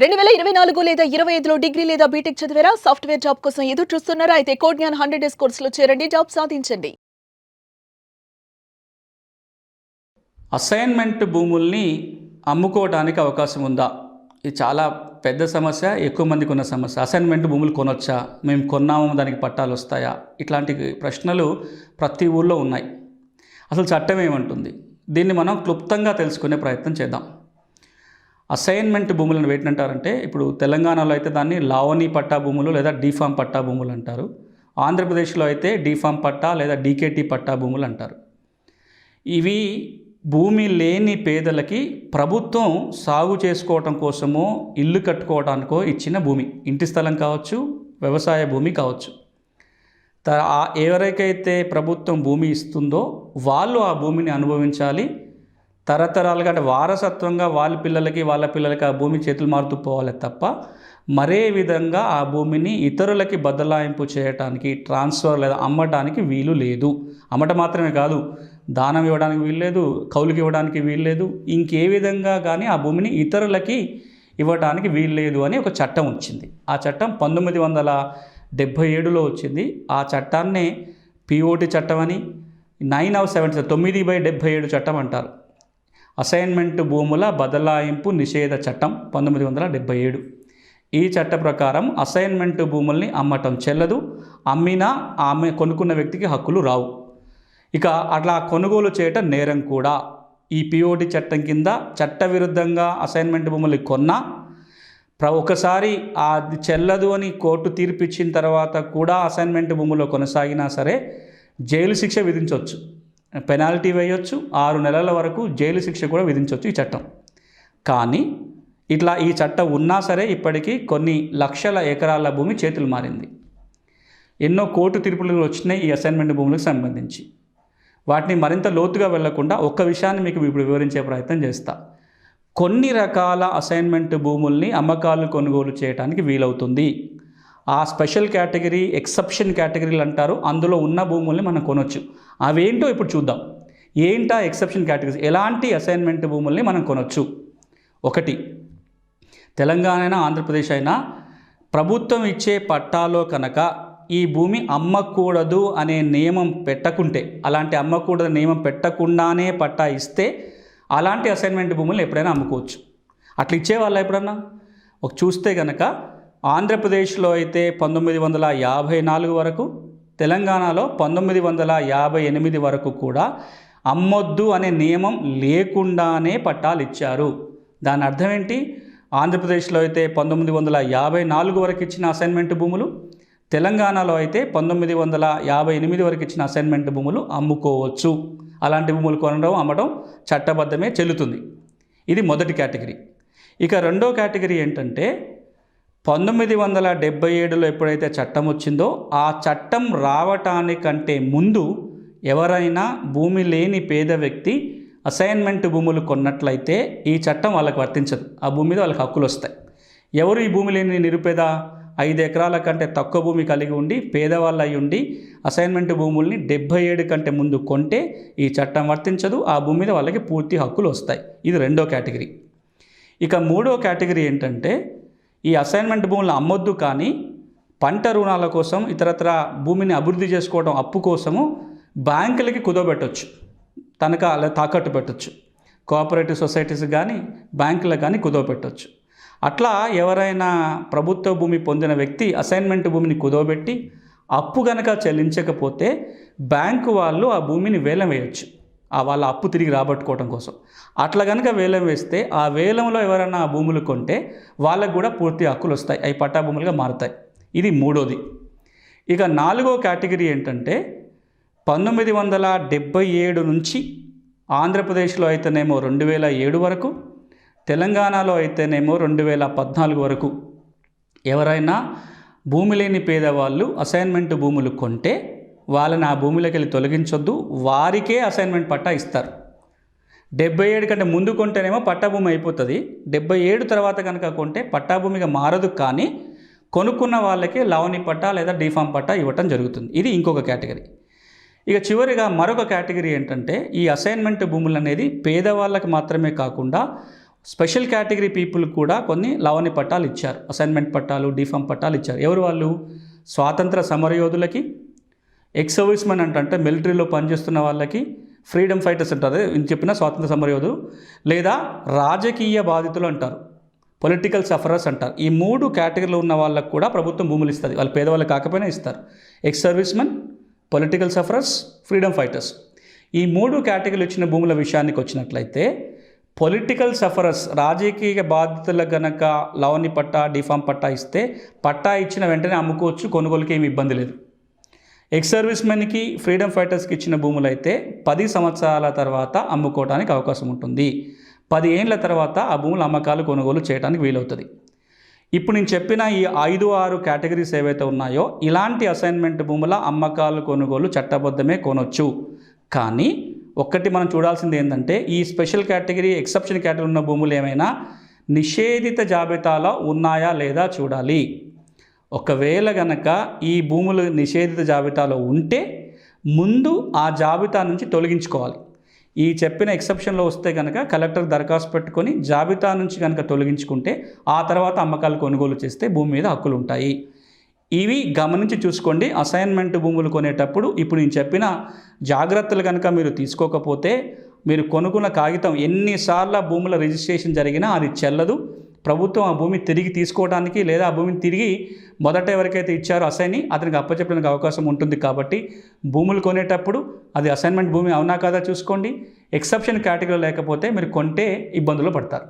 2024 లేదా 25లో డిగ్రీ లేదా బీటెక్ చదివారా? సాఫ్ట్‌వేర్ జాబ్ కోసం ఎదురు చూస్తున్నారా? అయితే కోడ్ జ్ఞాన్ 100 డేస్ కోర్సులో చేరండి, జాబ్ సాధించండి. అసైన్మెంట్ భూముల్ని అమ్ముకోవడానికి అవకాశం ఉందా? ఇది చాలా పెద్ద సమస్య, ఎక్కువ మందికి ఉన్న సమస్య. అసైన్మెంట్ భూములు కొనొచ్చా? మేము కొన్నాము, దానికి పట్టాలు వస్తాయా? ఇట్లాంటి ప్రశ్నలు ప్రతి ఊళ్ళో ఉన్నాయి. అసలు చట్టం ఏమంటుంది? దీన్ని మనం క్లుప్తంగా తెలుసుకునే ప్రయత్నం చేద్దాం. అసైన్మెంట్ భూములను వేటినంటారంటే, ఇప్పుడు తెలంగాణలో అయితే దాన్ని లావణి పట్టా భూములు లేదా డీఫామ్ పట్టా భూములు అంటారు. ఆంధ్రప్రదేశ్లో అయితే డీఫామ్ పట్టా లేదా డీకేటీ పట్టా భూములు అంటారు. ఇవి భూమి లేని పేదలకి ప్రభుత్వం సాగు చేసుకోవటం కోసమో ఇల్లు కట్టుకోవడానికో ఇచ్చిన భూమి. ఇంటి స్థలం కావచ్చు, వ్యవసాయ భూమి కావచ్చు. ఎవరికైతే ప్రభుత్వం భూమి ఇస్తుందో వాళ్ళు ఆ భూమిని అనుభవించాలి. తరతరాలుగా, అంటే వారసత్వంగా వాళ్ళ పిల్లలకి ఆ భూమి చేతులు మారుతూ పోవాలి తప్ప మరే విధంగా ఆ భూమిని ఇతరులకి బదలాయింపు చేయటానికి, ట్రాన్స్ఫర్ లేదా అమ్మటానికి వీలు లేదు. అమ్మటం మాత్రమే కాదు, దానం ఇవ్వడానికి వీలు లేదు, కౌలుకి ఇవ్వడానికి వీలు లేదు, ఇంకే విధంగా కానీ ఆ భూమిని ఇతరులకి ఇవ్వడానికి వీలు లేదు అని ఒక చట్టం వచ్చింది. ఆ చట్టం 1977లో వచ్చింది. ఆ చట్టాన్నే పిఓటి చట్టం అని 9/77 చట్టం అంటారు. అసైన్మెంట్ భూముల బదలాయింపు నిషేధ చట్టం 1977. ఈ చట్ట ప్రకారం అసైన్మెంట్ భూముల్ని అమ్మటం చెల్లదు. అమ్మినా ఆమె కొనుక్కున్న వ్యక్తికి హక్కులు రావు. ఇక అట్లా కొనుగోలు చేయటం నేరం కూడా. ఈ పిఓటి చట్టం కింద చట్టవిరుద్ధంగా అసైన్మెంట్ భూములు కొన్నా, ఒకసారి అది చెల్లదు అని కోర్టు తీర్పు ఇచ్చిన తర్వాత కూడా అసైన్మెంట్ భూముల్లో కొనసాగినా సరే జైలు శిక్ష విధించవచ్చు, పెనాల్టీ వేయొచ్చు, 6 నెలల వరకు జైలు శిక్ష కూడా విధించవచ్చు ఈ చట్టం. కానీ ఇట్లా ఈ చట్టం ఉన్నా సరే ఇప్పటికీ కొన్ని లక్షల ఎకరాల భూమి చేతులు మారింది. ఎన్నో కోర్టు తీర్పులు వచ్చినాయి ఈ అసైన్మెంట్ భూములకు సంబంధించి. వాటిని మరింత లోతుగా వెళ్లకుండా ఒక్క విషయాన్ని మీకు ఇప్పుడు వివరించే ప్రయత్నం చేస్తా. కొన్ని రకాల అసైన్మెంట్ భూముల్ని అమ్మకాలు కొనుగోలు చేయడానికి వీలవుతుంది. ఆ స్పెషల్ కేటగిరీ, ఎక్సెప్షన్ కేటగిరీలు అంటారు, అందులో ఉన్న భూముల్ని మనం కొనవచ్చు. అవేంటో ఇప్పుడు చూద్దాం. ఏంటా ఎక్సెప్షన్ కేటగిరీస్? ఎలాంటి అసైన్మెంట్ భూముల్ని మనం కొనవచ్చు? 1, తెలంగాణ అయినా ఆంధ్రప్రదేశ్ అయినా ప్రభుత్వం ఇచ్చే పట్టాలో కనుక ఈ భూమి అమ్మకూడదు అనే నియమం పెట్టకుంటే, అలాంటి అమ్మకూడదు నియమం పెట్టకుండానే పట్టా ఇస్తే అలాంటి అసైన్మెంట్ భూములను ఎప్పుడైనా అమ్ముకోవచ్చు. అట్లా ఇచ్చేవాళ్ళ ఎప్పుడన్నా చూస్తే కనుక ఆంధ్రప్రదేశ్లో అయితే 1954 వరకు, తెలంగాణలో 1958 వరకు కూడా అమ్మొద్దు అనే నియమం లేకుండానే పట్టాలు ఇచ్చారు. దాని అర్థం ఏంటి? ఆంధ్రప్రదేశ్లో అయితే 1954 వరకు ఇచ్చిన అసైన్మెంట్ భూములు, తెలంగాణలో అయితే 1958 వరకు ఇచ్చిన అసైన్మెంట్ భూములు అమ్ముకోవచ్చు. అలాంటి భూములు కొనడం, అమ్మడం చట్టబద్ధమే, చెల్లుతుంది. ఇది మొదటి కేటగిరీ. ఇక రెండో కేటగిరీ ఏంటంటే, 1977లో ఎప్పుడైతే చట్టం వచ్చిందో ఆ చట్టం రావటానికంటే ముందు ఎవరైనా భూమి లేని పేద వ్యక్తి అసైన్మెంట్ భూములు కొన్నట్లయితే ఈ చట్టం వాళ్ళకి వర్తించదు. ఆ భూమి మీద వాళ్ళకి హక్కులు వస్తాయి. ఎవరు ఈ భూమి లేని నిరుపేద? 5 ఎకరాల కంటే తక్కువ భూమి కలిగి ఉండి పేదవాళ్ళు అయి ఉండి అసైన్మెంట్ భూముల్ని 77 కంటే ముందు కొంటే ఈ చట్టం వర్తించదు. ఆ భూమి మీద వాళ్ళకి పూర్తి హక్కులు వస్తాయి. ఇది రెండో కేటగిరీ. ఇక మూడో కేటగిరీ ఏంటంటే, ఈ అసైన్మెంట్ భూములను అమ్మొద్దు కానీ పంట రుణాల కోసం, ఇతరత్ర భూమిని అభివృద్ధి చేసుకోవడం అప్పు కోసము బ్యాంకులకి కుదవబెట్టవచ్చు, తనఖా తాకట్టు పెట్టవచ్చు. కోఆపరేటివ్ సొసైటీస్ కానీ బ్యాంకులకు కానీ కుదవబెట్టవచ్చు. అట్లా ఎవరైనా ప్రభుత్వ భూమి పొందిన వ్యక్తి అసైన్మెంట్ భూమిని కుదవబెట్టి అప్పు గనక చెల్లించకపోతే బ్యాంకు వాళ్ళు ఆ భూమిని వేలం వేయచ్చు, వాళ్ళ అప్పు తిరిగి రాబట్టుకోవడం కోసం. అట్లా కనుక వేలం వేస్తే ఆ వేలంలో ఎవరైనా ఆ భూములు కొంటే వాళ్ళకు కూడా పూర్తి హక్కులు వస్తాయి, అవి పట్టా భూములుగా మారుతాయి. ఇది మూడోది. ఇక నాలుగో కేటగిరీ ఏంటంటే, 1977 నుంచి ఆంధ్రప్రదేశ్లో అయితేనేమో 2007 వరకు, తెలంగాణలో అయితేనేమో 2014 వరకు ఎవరైనా భూమి లేని పేదవాళ్ళు అసైన్మెంట్ భూములు కొంటే వాళ్ళని ఆ భూమిలోకి వెళ్ళి తొలగించొద్దు, వారికే అసైన్మెంట్ పట్టా ఇస్తారు. 77 కంటే ముందు కొంటేనేమో పట్టా భూమి అయిపోతుంది. 77 తర్వాత కనుక కొంటే పట్టా భూమిగా మారదు, కానీ కొనుక్కున్న వాళ్ళకే లావణి పట్టా లేదా డీఫామ్ పట్టా ఇవ్వటం జరుగుతుంది. ఇది ఇంకొక కేటగిరీ. ఇక చివరిగా మరొక కేటగిరీ ఏంటంటే, ఈ అసైన్మెంట్ భూములు అనేది పేదవాళ్ళకి మాత్రమే కాకుండా స్పెషల్ కేటగిరీ పీపుల్ కూడా కొన్ని లవణి పట్టాలు ఇచ్చారు, అసైన్మెంట్ పట్టాలు, డిఫామ్ పట్టాలు ఇచ్చారు. ఎవరు వాళ్ళు? స్వాతంత్ర సమరయోధులకి, ఎక్స్ సర్వీస్ మెన్ అంటే మిలిటరీలో పనిచేస్తున్న వాళ్ళకి, ఫ్రీడమ్ ఫైటర్స్ అంటారు చెప్పిన స్వాతంత్ర సమరయోధులు, లేదా రాజకీయ బాధితులు అంటారు, పొలిటికల్ సఫరర్స్ అంటారు. ఈ 3 కేటగిరీలో ఉన్న వాళ్ళకు కూడా ప్రభుత్వం భూములు ఇస్తుంది. వాళ్ళు పేదవాళ్ళు కాకపోయినా ఇస్తారు. Ex service men, political sufferers, freedom fighters. ఈ 3 కేటగిరీలు ఇచ్చిన భూముల విషయానికి వచ్చినట్లయితే పొలిటికల్ సఫరర్స్, రాజకీయ బాధితులకు గనక లవణి పట్టా, డిఫామ్ పట్టా ఇస్తే పట్టా ఇచ్చిన వెంటనే అమ్ముకోవచ్చు, కొనుగోలుకి ఏమి ఇబ్బంది లేదు. ఎక్స్ సర్వీస్ మెన్కి, ఫ్రీడమ్ ఫైటర్స్కి ఇచ్చిన భూములు అయితే 10 సంవత్సరాల తర్వాత అమ్ముకోవడానికి అవకాశం ఉంటుంది. 10 ఏళ్ళ తర్వాత ఆ భూముల అమ్మకాలు, కొనుగోలు చేయడానికి వీలవుతుంది. ఇప్పుడు నేను చెప్పిన ఈ 5-6 కేటగిరీస్ ఏవైతే ఉన్నాయో ఇలాంటి అసైన్మెంట్ భూముల అమ్మకాలు, కొనుగోలు చట్టబద్ధమే కొనొచ్చు. కానీ ఒక్కటి మనం చూడాల్సింది ఏంటంటే ఈ స్పెషల్ కేటగిరీ, ఎక్సెప్షన్ కేటగిరీ ఉన్న భూములు ఏమైనా నిషేధిత జాబితాలో ఉన్నాయా లేదా చూడాలి. ఒకవేళ గనక ఈ భూములు నిషేధిత జాబితాలో ఉంటే ముందు ఆ జాబితా నుంచి తొలగించుకోవాలి. ఈ చెప్పిన ఎక్సెప్షన్లో వస్తే కనుక కలెక్టర్ దరఖాస్తు పెట్టుకొని జాబితా నుంచి కనుక తొలగించుకుంటే ఆ తర్వాత అమ్మకాలు, కొనుగోలు చేస్తే భూమి మీద హక్కులు ఉంటాయి. ఇవి గమనించి చూసుకోండి. అసైన్మెంట్ భూములు కొనేటప్పుడు ఇప్పుడు నేను చెప్పిన జాగ్రత్తలు కనుక మీరు తీసుకోకపోతే మీరు కొనుక్కున్న కాగితం ఎన్నిసార్లు భూముల రిజిస్ట్రేషన్ జరిగినా అది చెల్లదు. ప్రభుత్వం ఆ భూమి తిరిగి తీసుకోవడానికి లేదా ఆ భూమిని తిరిగి మొదట ఎవరికైతే ఇచ్చారో అసైన్ అతనికి అప్పచెప్పడానికి అవకాశం ఉంటుంది. కాబట్టి భూములు కొనేటప్పుడు అది అసైన్మెంట్ భూమి అవునా కాదా చూసుకోండి. ఎక్సెప్షన్ కేటగిరీలో లేకపోతే మీరు కొంటే ఇబ్బందులు పడతారు.